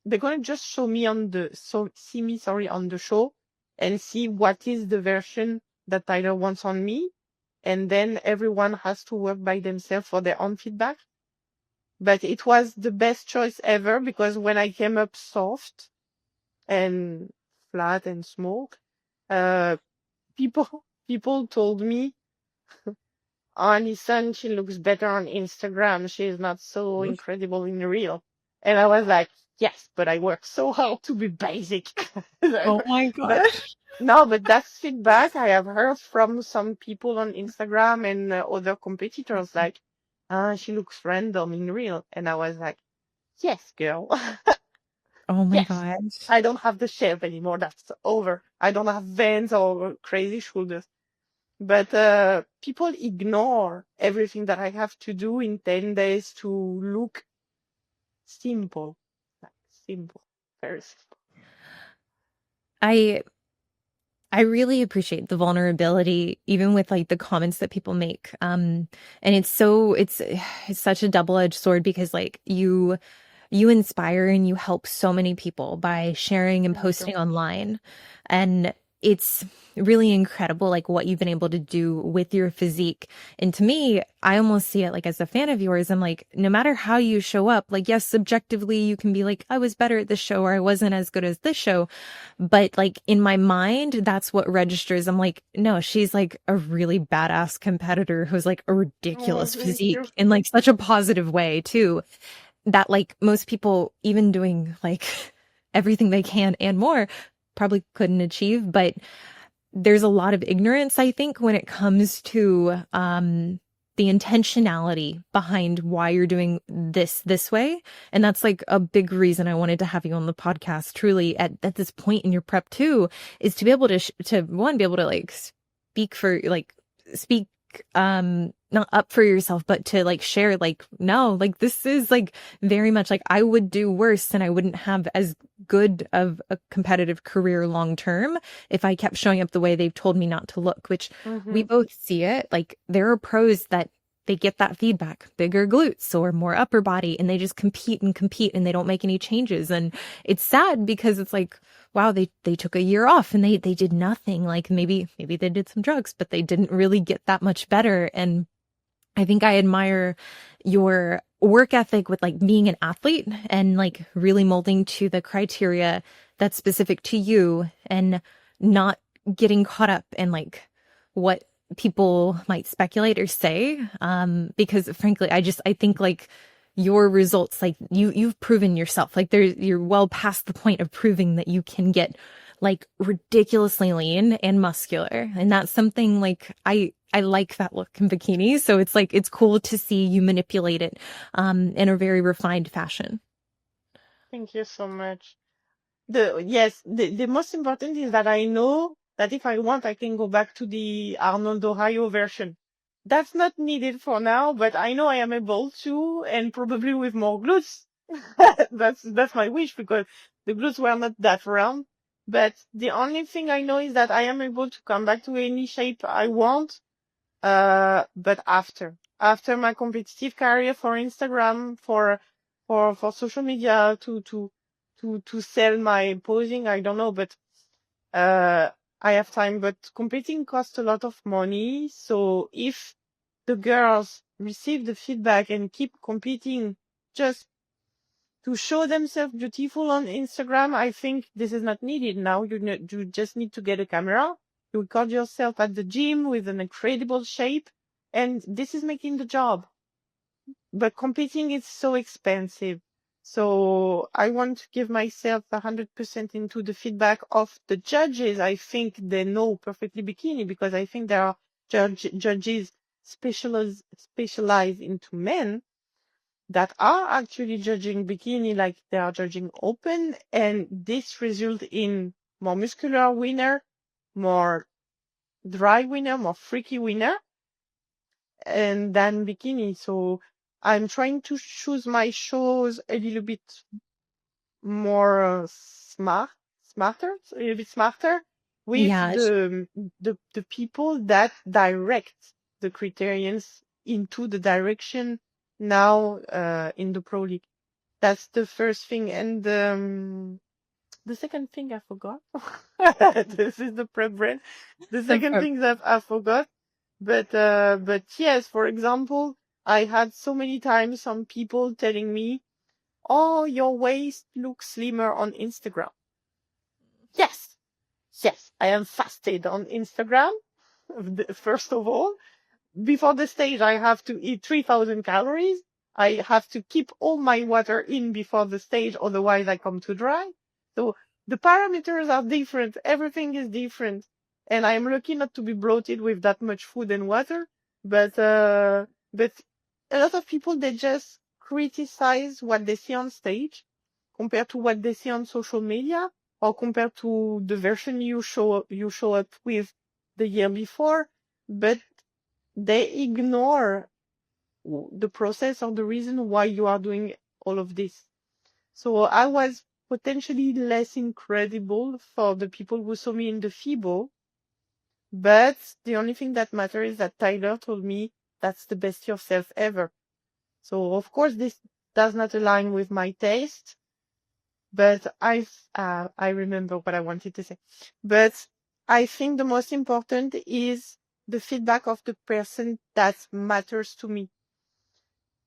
they're gonna just see me, sorry, on the show and see what is the version that Tyler wants on me. And then everyone has to work by themselves for their own feedback. but it was the best choice ever, because when I came up soft and flat and small, uh, people told me, "Oh, Allison, she looks better on Instagram. She is not so incredible in real." And I was like, yes, but I work so hard to be basic. Oh my But gosh. no, but that's feedback I have heard from some people on Instagram and other competitors, like, she looks random in real. And I was like, yes, girl. Oh my Yes. gosh. I don't have the shape anymore. That's over. I don't have veins or crazy shoulders. But people ignore everything that I have to do in 10 days to look simple. Like simple. Very simple. I I really appreciate the vulnerability, even with like the comments that people make. And it's such a double-edged sword because like you inspire and you help so many people by sharing and Thank you. posting online. And it's really incredible, like what you've been able to do with your physique. And to me, I almost see it like as a fan of yours. I'm like, no matter how you show up, like, yes, subjectively, you can be like, I was better at this show or I wasn't as good as this show. But like in my mind, that's what registers. I'm like, no, she's like a really badass competitor who's like a Oh, ridiculous thank you. physique in like such a positive way too that like most people, even doing like everything they can and more, probably couldn't achieve. But there's a lot of ignorance, I think, when it comes to the intentionality behind why you're doing this way. And that's like a big reason I wanted to have you on the podcast truly at this point in your prep too, is to be able to one, be able to like speak not up for yourself, but to like share like, no, like this is like very much like I would do worse and I wouldn't have as good of a competitive career long term if I kept showing up the way they've told me not to look, which we Mm-hmm. both see it. Like there are pros that they get that feedback, bigger glutes or more upper body, and they just compete and they don't make any changes. And it's sad because it's like, wow, they took a year off and they did nothing. Like maybe they did some drugs, but they didn't really get that much better. And I think I admire your work ethic with like being an athlete and like really molding to the criteria that's specific to you and not getting caught up in like what people might speculate or say. Because frankly, I think like your results, like you've proven yourself, like you're well past the point of proving that you can get like ridiculously lean and muscular. And that's something like I like that look in bikini. So it's like, it's cool to see you manipulate it, in a very refined fashion. Thank you so much. The most important is that I know that if I want, I can go back to the Arnold Ohio version. That's not needed for now, but I know I am able to, and probably with more glutes. That's my wish, because the glutes were not that round. But the only thing I know is that I am able to come back to any shape I want. But after my competitive career for Instagram, for social media, to sell my posing, I don't know, but uh, I have time. But competing costs a lot of money. So if the girls receive the feedback and keep competing just to show themselves beautiful on Instagram, I think this is not needed now. You just need to get a camera, you record yourself at the gym with an incredible shape, and this is making the job. But competing is so expensive. So I want to give myself 100% into the feedback of the judges. I think they know perfectly bikini, because I think there are judges specialized into men that are actually judging bikini like they are judging open, and this result in more muscular winner, more dry winner, more freaky winner, and than bikini. So I'm trying to choose my shows a little bit more a little bit smarter with Yeah. the people that direct the criterions into the direction now in the pro league. That's the first thing. And the second thing I forgot. This is the prep brain. The The second thing that I forgot. But yes, for example, I had so many times some people telling me, oh, your waist looks slimmer on Instagram. Yes, yes, I am fasted on Instagram. First of all, before the stage, I have to eat 3,000 calories. I have to keep all my water in before the stage, otherwise I come to dry. So the parameters are different. Everything is different. And I'm lucky not to be bloated with that much food and water. But a lot of people, they just criticize what they see on stage compared to what they see on social media or compared to the version you show up with the year before. But they ignore the process or the reason why you are doing all of this. So I was potentially less incredible for the people who saw me in the FIBO, but the only thing that matters is that Tyler told me that's the best yourself ever. So of course this does not align with my taste, but I remember what I wanted to say. But I think the most important is the feedback of the person that matters to me.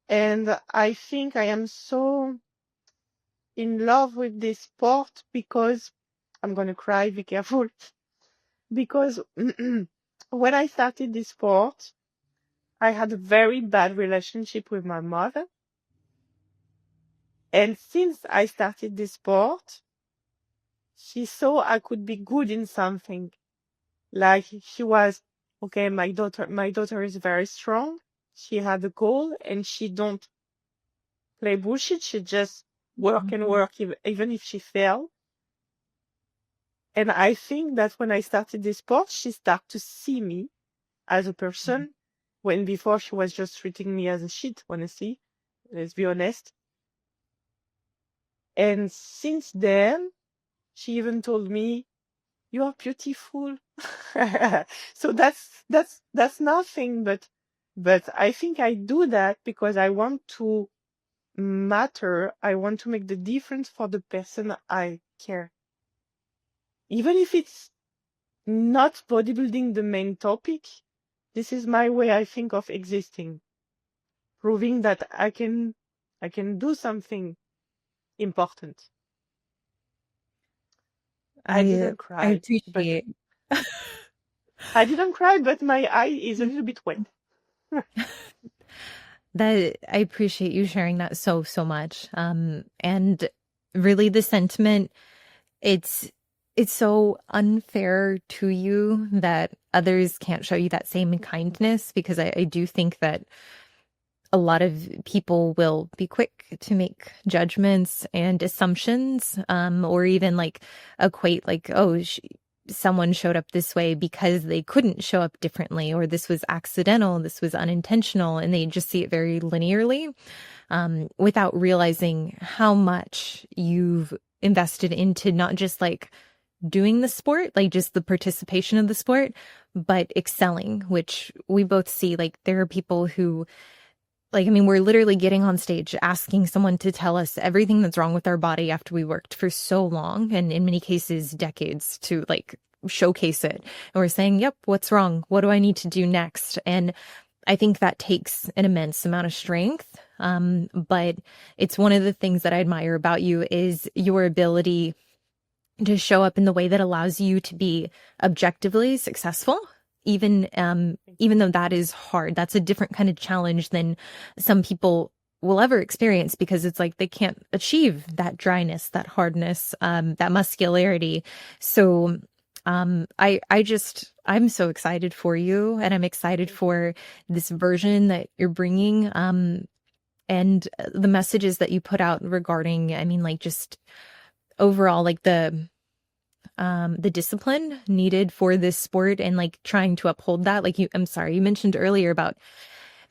And I think I am so in love with this sport because I'm going to cry, be careful. Because when I started this sport, I had a very bad relationship with my mother. And since I started this sport, she saw I could be good in something. Like she was, okay, my daughter is very strong. She had a goal and she don't play bullshit. She just work and work even if she failed. And I think that when I started this sport, she started to see me as a person when before she was just treating me as a shit, honestly. Let's be honest. And since then, she even told me, you are beautiful. So that's nothing, but I think I do that because I want to matter. I want to make the difference for the person I care. Even if it's not bodybuilding the main topic, this is my way, I think, of existing. Proving that I can do something important. I didn't I cry, but appreciate I didn't cry, but my eye is a little bit wet. that. I appreciate you sharing that so much. And really the sentiment, it's so unfair to you that others can't show you that same kindness, because I do think that a lot of people will be quick to make judgments and assumptions, or even like equate like, oh, someone showed up this way because they couldn't show up differently, or this was accidental, this was unintentional, and they just see it very linearly, without realizing how much you've invested into not just like doing the sport, like just the participation of the sport, but excelling, which we both see. Like there are people who, like, I mean, we're literally getting on stage asking someone to tell us everything that's wrong with our body after we worked for so long, and in many cases, decades, to like showcase it. And we're saying, yep, what's wrong? What do I need to do next? And I think that takes an immense amount of strength. But it's one of the things that I admire about you is your ability to show up in the way that allows you to be objectively successful. Even though that is hard, that's a different kind of challenge than some people will ever experience, because it's like they can't achieve that dryness, that hardness, that muscularity. So I'm so excited for you, and I'm excited for this version that you're bringing, and the messages that you put out regarding, I mean, like just overall, like the discipline needed for this sport, and like trying to uphold that. Like you mentioned earlier about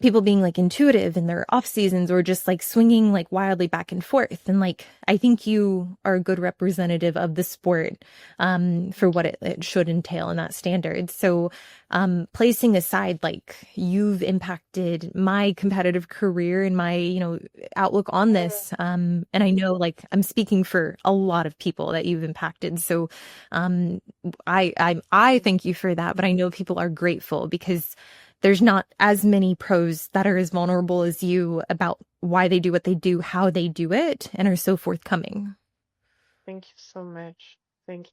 people being like intuitive in their off seasons, or just like swinging like wildly back and forth. And like, I think you are a good representative of the sport, for what it should entail in that standard. So, placing aside, like you've impacted my competitive career and my, outlook on this. And I know like I'm speaking for a lot of people that you've impacted. So, I thank you for that, but I know people are grateful because there's not as many pros that are as vulnerable as you about why they do what they do, how they do it, and are so forthcoming. Thank you so much. Thank you.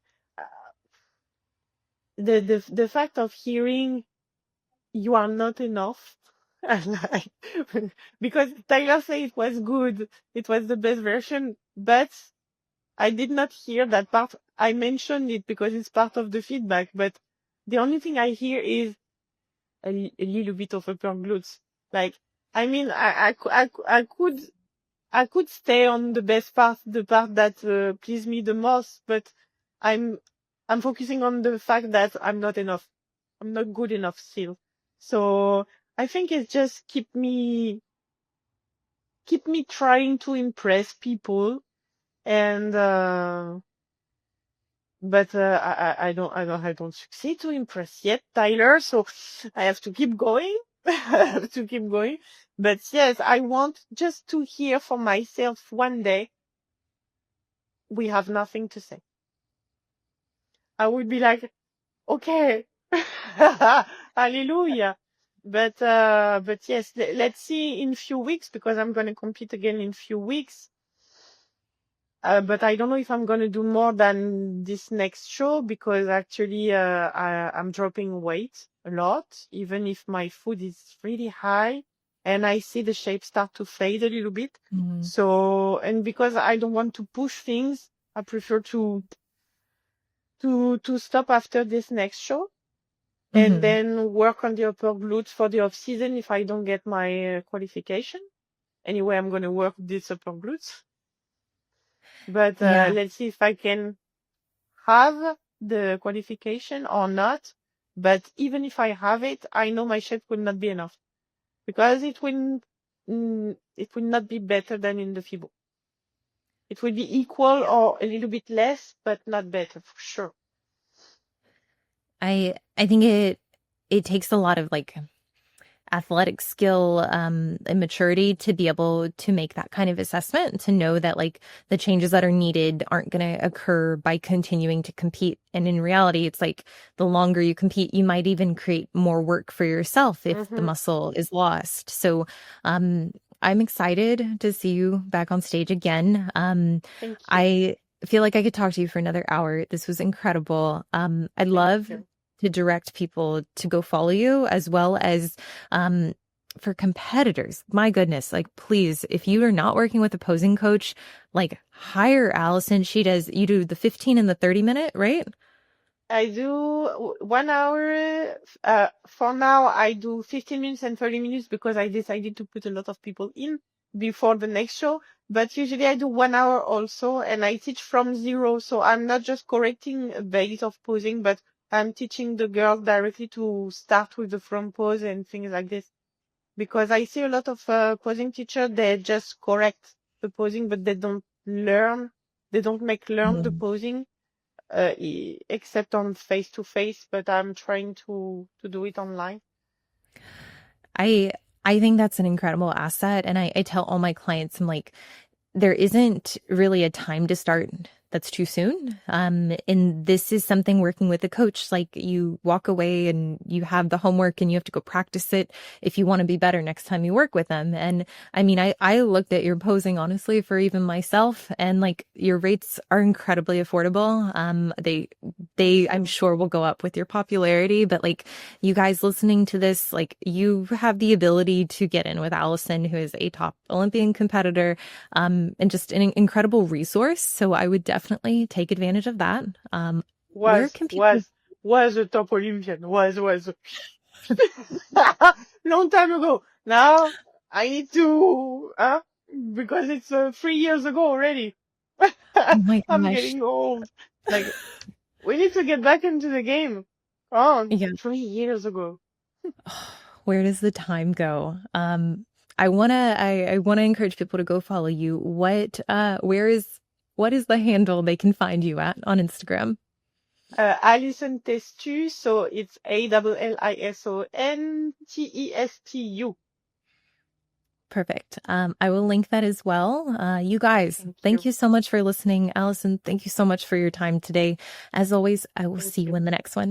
The fact of hearing you are not enough. I like because Tyler said it was good, it was the best version, but I did not hear that part. I mentioned it because it's part of the feedback, but the only thing I hear is a little bit of upper glutes. Like, I mean, I could stay on the best part, the part that pleased me the most, but I'm focusing on the fact that I'm not enough. I'm not good enough still. So I think it's just keep me trying to impress people, and but I don't succeed to impress yet, Tyler. So I have to keep going. I have to keep going. But yes, I want just to hear for myself one day, we have nothing to say. I would be like, okay, hallelujah. But yes, let's see in few weeks, because I'm going to compete again in few weeks. But I don't know if I'm going to do more than this next show, because actually I'm dropping weight a lot, even if my food is really high and I see the shape start to fade a little bit. So, and because I don't want to push things, I prefer to stop after this next show and then work on the upper glutes for the off season if I don't get my qualification. Anyway, I'm going to work this upper glutes. But let's see if I can have the qualification or not. But even if I have it, I know my shape will not be enough, because it will not be better than in the FIBO. It will be equal or a little bit less, but not better for sure. I think it takes a lot of like athletic skill and maturity to be able to make that kind of assessment, to know that like the changes that are needed aren't going to occur by continuing to compete. And in reality, it's like the longer you compete, you might even create more work for yourself if the muscle is lost. So I'm excited to see you back on stage again. Thank you. I feel like I could talk to you for another hour. This was incredible. I'd love to direct people to go follow you, as well as for competitors. My goodness, like please, if you are not working with a posing coach, like hire Allison. You do the 15 and the 30-minute, right? I do 1 hour. For now, I do 15 minutes and 30 minutes because I decided to put a lot of people in before the next show. But usually I do 1 hour also, and I teach from zero. So I'm not just correcting a base of posing, but I'm teaching the girls directly to start with the front pose and things like this. Because I see a lot of posing teachers, they just correct the posing, but they don't learn. They don't make learn the posing. Except on face-to-face, but I'm trying to do it online. I think that's an incredible asset. And I tell all my clients, I'm like, there isn't really a time to start that's too soon. And this is something, working with a coach, like you walk away and you have the homework and you have to go practice it if you want to be better next time you work with them. And I mean, I looked at your posing honestly for even myself, and like your rates are incredibly affordable. They I'm sure will go up with your popularity, but like you guys listening to this, like you have the ability to get in with Allison, who is a top Olympian competitor, and just an incredible resource. So I would definitely take advantage of that. Was a top Olympian. Was long time ago. Now I need to, because it's 3 years ago already. Oh my I'm gosh. getting old. Like, we need to get back into the game. Oh, Yeah. 3 years ago. Where does the time go? I wanna encourage people to go follow you. What is the handle they can find you at on Instagram? Allison Testu, so it's ALLISONTESTU. Perfect. I will link that as well. You guys, thank you so much for listening. Allison, thank you so much for your time today. As always, I will see you in the next one.